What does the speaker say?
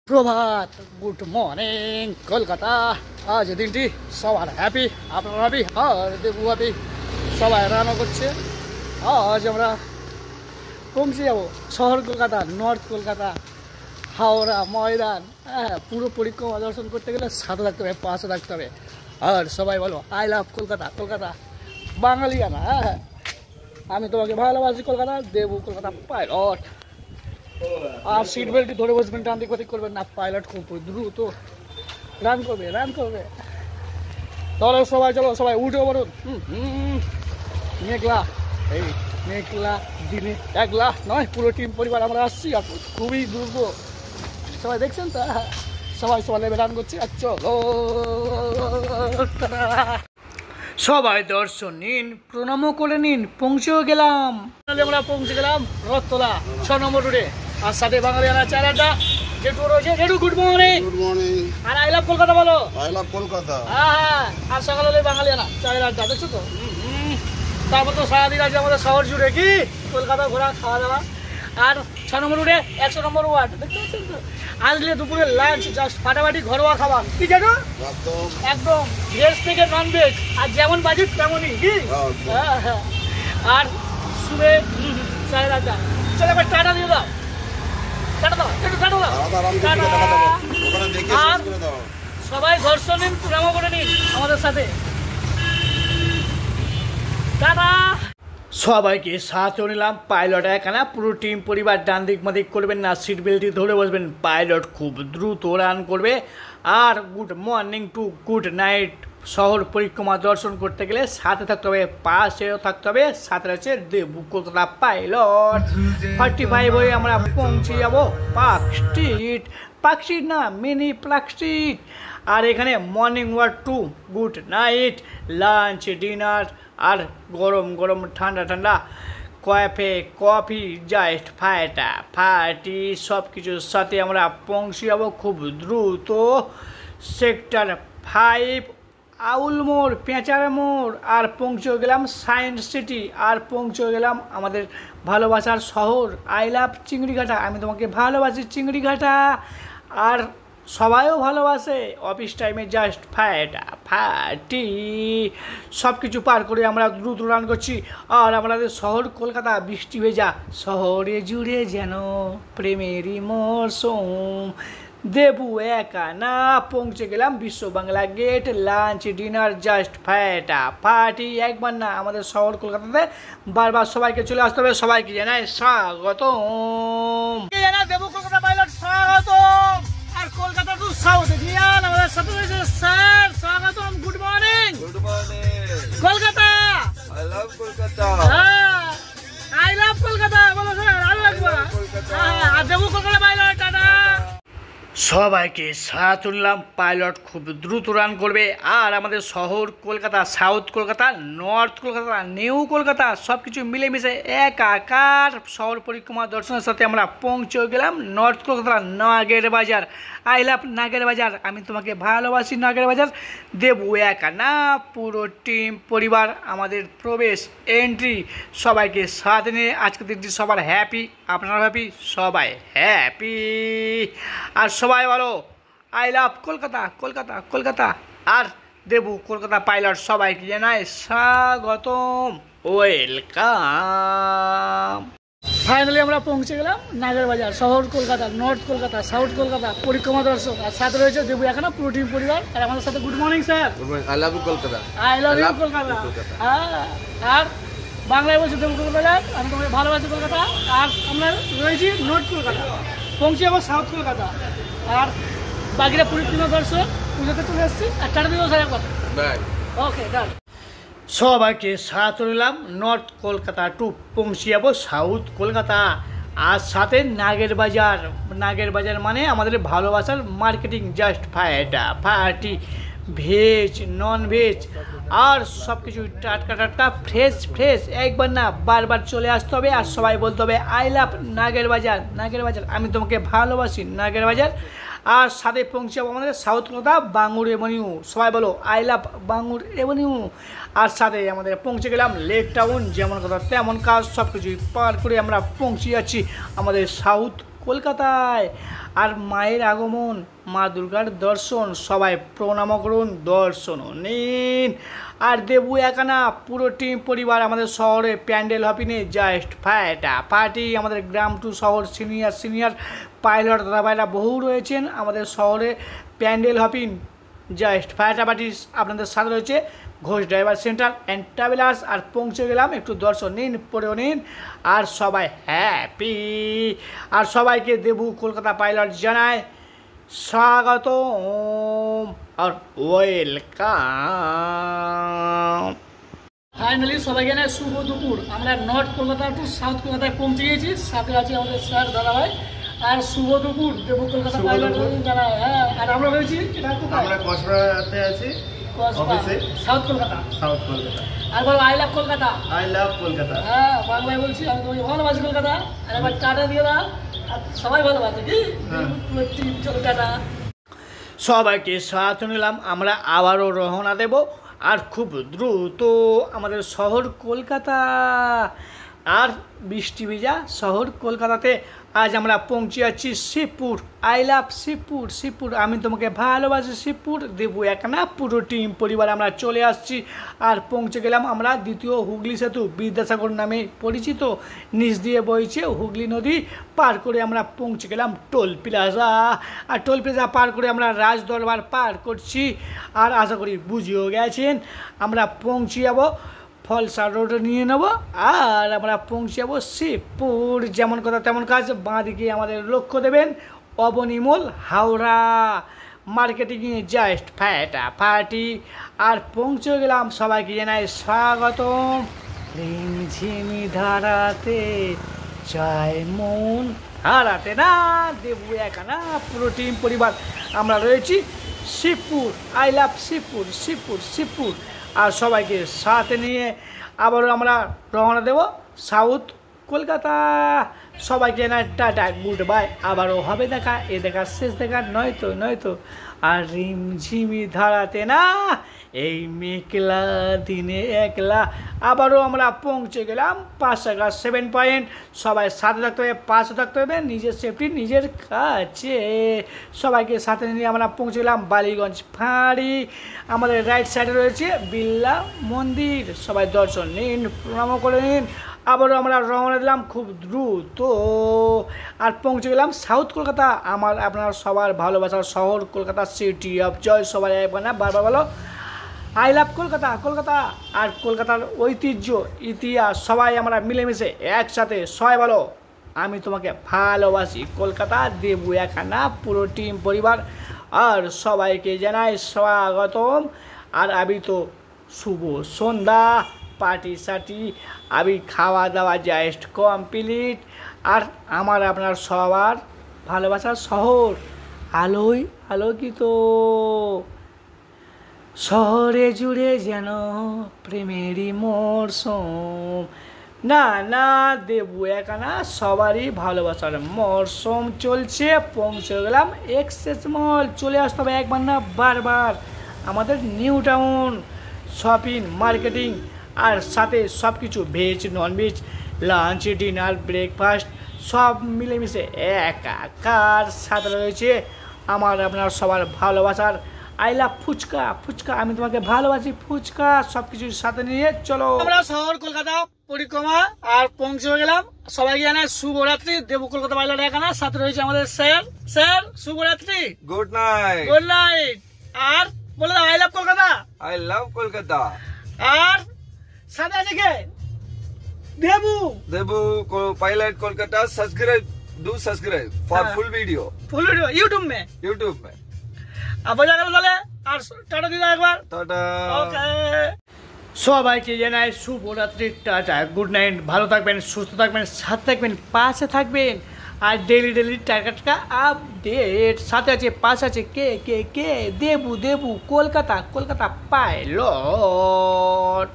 প্রভাত, good morning Kolkata. আজ দিনটি সবার হ্যাপি, আপনার হ্যাপি আর দেবু হ্যাপি, সবাই রান্না করছে। আজ আমরা পৌঁছে যাবো শহর কলকাতা, নর্থ কলকাতা, হাওড়া ময়দান। হ্যাঁ, পুরো পরিক্রমা দর্শন করতে গেলে সাথে থাকতে হবে, পাশে থাকতে হবে। আর সবাই বলো আই লাভ কলকাতা, কলকাতা বাঙালিয়ানা। হ্যাঁ, আমি তোমাকে ভালোবাসি কলকাতা, দেবু কলকাতা পাইলট। আর সিট বেল্টটি ধরে বসবেন, টান দিক বাদিক করবেন না, পাইলট খুব দ্রুত রান করবে। তাহলে সবাই চলো, সবাই উঠে বলুন। মেঘলা, এই মেঘলা দিনে একলা নয়, পুরো টিম পরিবার আমরা আসছি। আর খুবই দ্রুত সবাই দেখছেন তো, সবাই নেবে রান করছে। আর চলো সবাই দর্শন নিন, প্রণামও করে নিন। পৌঁছেও গেলাম, আমরা পৌঁছে গেলাম রথতলা 6 নম্বর রোডে। আর সাথে বাঙালিয়ানা চার আড্ডা যেটু রয়েছে। যেটু গুড মর্নিং। Good morning. আর আই লাভ কলকাতা বলো। I love Kolkata. হ্যাঁ, আর সকাল হলে বাঙালিয়ানা চার আড্ডা, দেখছো তো। তারপর তো সারাদিন আছে আমাদের শহর জুড়ে কি কলকাতা ঘোরা, খাওয়া দাওয়া। আর 6 নম্বর রোডে 100 নম্বর ওয়ার্ড, দেখতে পাচ্ছেন তো। আসলে দুপুরে লাঞ্চ জাস্ট ফাটাফাটি ঘরোয়া খাবার, কি জানো একদম ভেজ থেকে নন ভেজ, আর যেমন বাজেট তেমনই কি। হ্যাঁ, আর শুনে চার আড্ডা। চলো এবার টাটা দিয়ে দাও, টাটা দাও, একটু টাটা দাও, আর সবাই দর্শন নিন, প্রণাম করে নিন আমাদের সাথে। টাটা। সবাইকে সাথে নিলাম। পাইলট একানা, পুরো টিম পরিবার ডান দিক মাদিক করবেন না, সিট বেল্টটি ধরে বসবেন। পাইলট খুব দ্রুত রান করবে। আর good morning to good night. শহর পরিক্রমা দর্শন করতে গেলে সাথে থাকতে হবে, পাশেও থাকতে হবে। সাথে আছে দেবু কলকাতা পাইলট। 45 হয়ে আমরা পৌঁছে যাবো পার্ক স্ট্রিট না, মিনি পার্ক স্ট্রিট। আর এখানে morning walk to good night, lunch, dinner, আর গরম গরম ঠান্ডা ঠান্ডা কফি জাস্ট ফাটাফাটি সব কিছুর সাথে আমরা পৌঁছে যাবো খুব দ্রুত সেক্টর 5 আউল মোড়, পেঁচার মোড়। আর পৌঁছে গেলাম সায়েন্স সিটি। আর পৌঁছে গেলাম আমাদের ভালোবাসার শহর আই লাভ চিংড়িঘাটা। আমি তোমাকে ভালোবাসি চিংড়িঘাটা। আর সবাইও ভালোবাসে। অফিস টাইমে জাস্ট ফাটাফাটি সব কিছু পার করে আমরা দ্রুত রান করছি। আর আমাদের শহর কলকাতা বৃষ্টি ভেজা, শহরে জুড়ে যেন প্রেমেরই মরশুম। দেবু একানা পৌঁছে গেলাম Biswa Bangla Gate. Lunch, dinner just ফাটাফাটি। একবার না, আমাদের শহর কলকাতাতে বারবার সবাইকে চলে আসতে হবে। সবাইকে জানাই স্বাগতম, দেবু কলকাতা পাইলট স্বাগতম। আর কলকাতা টু সাউথ ইন্ডিয়ান আমাদের সাথে রয়েছে স্যার, স্বাগতম। Good morning. Good morning Kolkata, I love Kolkata. হ্যাঁ, আই লাভ কলকাতা বলো স্যার, আই লাভ কলকাতা। আর দেবু কলকাতা পাইলট টাটা। সবাইকে সাথে নিলাম। পাইলট খুব দ্রুত রান করবে। আর আমাদের শহর Kolkata, south Kolkata, north Kolkata, new Kolkata সব কিছু মিলেমিশে একাকার শহর পরিক্রমা দর্শনের সাথে আমরা পৌঁছে গেলাম নর্থ কলকাতা নাগের বাজার। আই লাভ নাগের বাজার, আমি তোমাকে ভালোবাসি নাগের বাজার। দেবু একানা, পুরো টিম পরিবার আমাদের প্রবেশ এন্ট্রি। সবাইকে সাথে নিয়ে আজকের দিনটি সবার হ্যাপি, আপনারা হ্যাপি, সবাই হ্যাপি। আর সবাই বলো আই লাভ কলকাতা, কলকাতা, কলকাতা। আর দেবু কলকাতা পাইলট সবাইকে জানাই স্বাগতম, ওয়েলকাম। ফাইনালি আমরা পৌঁছে গেলাম নাগের বাজার, শহর কলকাতা, নর্থ কলকাতা, সাউথ কলকাতা পরিক্রমা দর্শক। আর সাথে রয়েছে দেবু এখানে পুরো টিম পরিবার। আর আমাদের সাথে good morning sir. I love Kolkata. I love you Kolkata. আর বাংলায় বলছি দেবু কলকাতা, আমি তোমাকে ভালোবাসি কলকাতা। আর আমরা রয়েছি নর্থ কলকাতা, পৌঁছে যাবো সাউথ কলকাতা। আর বাকিরা পরিক্রমা দর্শক পুজোতে চলে এসেছি। আর টাটা দিবস স্যার একবার। ওকে ডান। সবাইকে সাথে নিলাম নর্থ কলকাতা টু পৌঁছে যাবো সাউথ কলকাতা। আর সাথে নাগের বাজার। নাগের বাজার মানে আমাদের ভালোবাসার মার্কেটিং, জাস্ট ফাটাফাটি ভেজ, নন ভেজ, আর সব কিছু টাটকা টাটকা, ফ্রেশ। একবার না, বারবার চলে আসতে হবে। আর সবাই বলতে হবে আই লাভ নাগের বাজার, নাগের বাজার, আমি তোমাকে ভালোবাসি নাগের বাজার। আর সাথে পৌঁছে যাবো আমাদের সাউথ কলকাতা বাঙুর এভিনিউ। সবাই বলো আই লাভ বাঙুর এভিনিউ। আর সাথে আমাদের পৌঁছে গেলাম লেক টাউন, যেমন কথা তেমন কাজ, সব কিছুই পার করে আমরা পৌঁছে যাচ্ছি আমাদের সাউথ কলকাতায়। আর মায়ের আগমন, মা দুর্গার দর্শন, সবাই প্রণাম করুন, দর্শন নিন। আর দেবু একানা পুরো টিম পরিবার আমাদের শহরে প্যান্ডেল হপিনে জাস্ট ফাটাফাটি। আমাদের গ্রাম টু শহর সিনিয়র পাইলট দাদা ভাইরা বহু রয়েছেন আমাদের শহরে প্যান্ডেল হপিং জাস্ট ফাটাফাটি আপনাদের সাথে রয়েছে Ghosh driver centre and travellers. আর পৌঁছে গেলাম, একটু দর্শন নিন, পড়েও নিন, আর সবাই হ্যাপি। আর সবাইকে দেবু কলকাতা পাইলট জানায় স্বাগত আর ওয়েলকাম। ফাইনালি সবাইকে জানাই শুভ দুপুর। আমরা নর্থ কলকাতা টু সাউথ কলকাতায় পৌঁছে গিয়েছি, সাথে আছে আমাদের স্যার দাদাভাই। আর শুভ দুপুর দেবু কলকাতা পাইলট জানায়। হ্যাঁ, আর আমরা রয়েছি আমরা কসবাতে আছি অফিসে, সাউথ কলকাতা। আর বলো আই লাভ কলকাতা। হ্যাঁ, বাংলায় বলছি, আমি তোমাকে ভালোবাসি কলকাতা। আর এবার টাটা দিয়ে দাও, আর সবাই ভালোবাসে কি চলো টাটা। সবাইকে সাথ নিলাম, আমরা আবারও রওনা দেব। আর খুব দ্রুত আমাদের শহর কলকাতা, আর বৃষ্টি ভেজা শহর কলকাতাতে আজ আমরা পৌঁছে যাচ্ছি শিবপুর। আই লাভ শিবপুর, আমি তোমাকে ভালোবাসি শিবপুর। দেবু একনা পুরো টিম পরিবার আমরা চলে আসছি। আর পৌঁছে গেলাম আমরা দ্বিতীয় হুগলি সেতু, বিদ্যাসাগর নামে পরিচিত। নিচ দিয়ে বইছে হুগলি নদী, পার করে আমরা পৌঁছে গেলাম টোল প্লাজা। আর টোল প্লাজা পার করে আমরা রাজদরবার পার করছি। আর আশা করি বুঝেও গেছেন আমরা পৌঁছে যাবো ফলসা রোড নিয়ে নেব। আর আমরা পৌঁছে যাবো শিবপুর। যেমন কথা তেমন কাজ, বাঁ দিকে আমাদের লক্ষ্য দেবেন অবনিমল হাওড়া মার্কেটিংয়ে জাস্ট ফাটাফাটি। আর পৌঁছে গেলাম, সবাইকে জানাই স্বাগতম। রিমঝিমি ধারাতে চায় মন হারাতে না, দেবু একানা পুরো টিম পরিবার আমরা রয়েছি শিবপুর। I love Shibpur. আর সবাইকে সাথে নিয়ে আবারও আমরা রওনা দেব সাউথ কলকাতা। সবাইকে না টাটা, গুড বাই, আবারও হবে দেখা, এ দেখা শেষ দেখা নয়তো। আর রিমঝিমি ধারাতে না, এই মেঘলা দিনে একলা। আবারও আমরা পৌঁছে গেলাম পাশাঘাট 7 পয়েন্ট। সবাই সাথে থাকতে হবে, পাশে থাকতে হবে, নিজের সেফটি নিজের কাছে। সবাইকে সাথে নিয়ে আমরা পৌঁছে গেলাম বালিগঞ্জ ফাঁড়ি। আমাদের রাইট সাইডে রয়েছে বিড়লা মন্দির, সবাই দর্শন নিন, প্রণাম করে নিন। আবারও আমরা রওনা দিলাম খুব দ্রুত। আর পৌঁছে গেলাম সাউথ কলকাতা, আপনার সবার ভালোবাসার শহর কলকাতা, সিটি অফ জয়। সবাই বারবার বলো আই লাভ কলকাতা। আর কলকাতার ঐতিহ্য ইতিহাস সবাই আমরা মিলেমিশে একসাথে সবাই বলো আমি তোমাকে ভালোবাসি কলকাতা। দেবু একানা পুরো টিম পরিবার, আর সবাইকে জানাই স্বাগতম। আর আমি তো শুভ সন্ধ্যা, পার্টি সার্টি, আমি খাওয়া দাওয়া জাস্ট কমপ্লিট। আর আপনার সবার ভালোবাসার শহর আলোয় আলোকিত। শহরে জুড়ে যেন প্রেমেরই মরশুম। না দেবু একানা সবারই ভালোবাসার মরশুম চলছে। পৌঁছে গেলাম এক্সেস মল। চলে আসতে হবে একবার না বারবার আমাদের নিউ টাউন শপিং মার্কেটিং। আর সাথে সব কিছু veg non veg, lunch dinner breakfast সব মিলেমিশে একাকার। সাথে রয়েছে আপনার সবার ভালোবাসার আই লাভ ফুচকা। আমি তোমাকে ভালোবাসি ফুচকা। সব কিছুর সাথে নিয়ে চলো আমরা শহর কলকাতা পরিক্রমা। আর পৌঁছে গেলাম, সবাইকে জানাই শুভরাত্রি। দেবু কলকাতা পাইলট এখানে, সাথে রয়েছে আমাদের স্যার শুভরাত্রি, গুড নাইট। আর বলে আই লাভ কলকাতা। আর সাথে আছে কে? Debu pilot Kolkata. Subscribe for full video YouTube में। अब बजा गেল তাহলে, আর টাটা দিলাম একবার, টাটা। ওকে, সবাইকে জানাই শুভরাত্রি, টাটা, গুড নাইট। ভালো থাকবেন, সুস্থ থাকবেন, সাথে থাকবেন, পাশে থাকবেন। আর ডেলি টাকা আপডেট সাথে আছে, পাশে আছে কে দেবু কলকাতা পাইলট।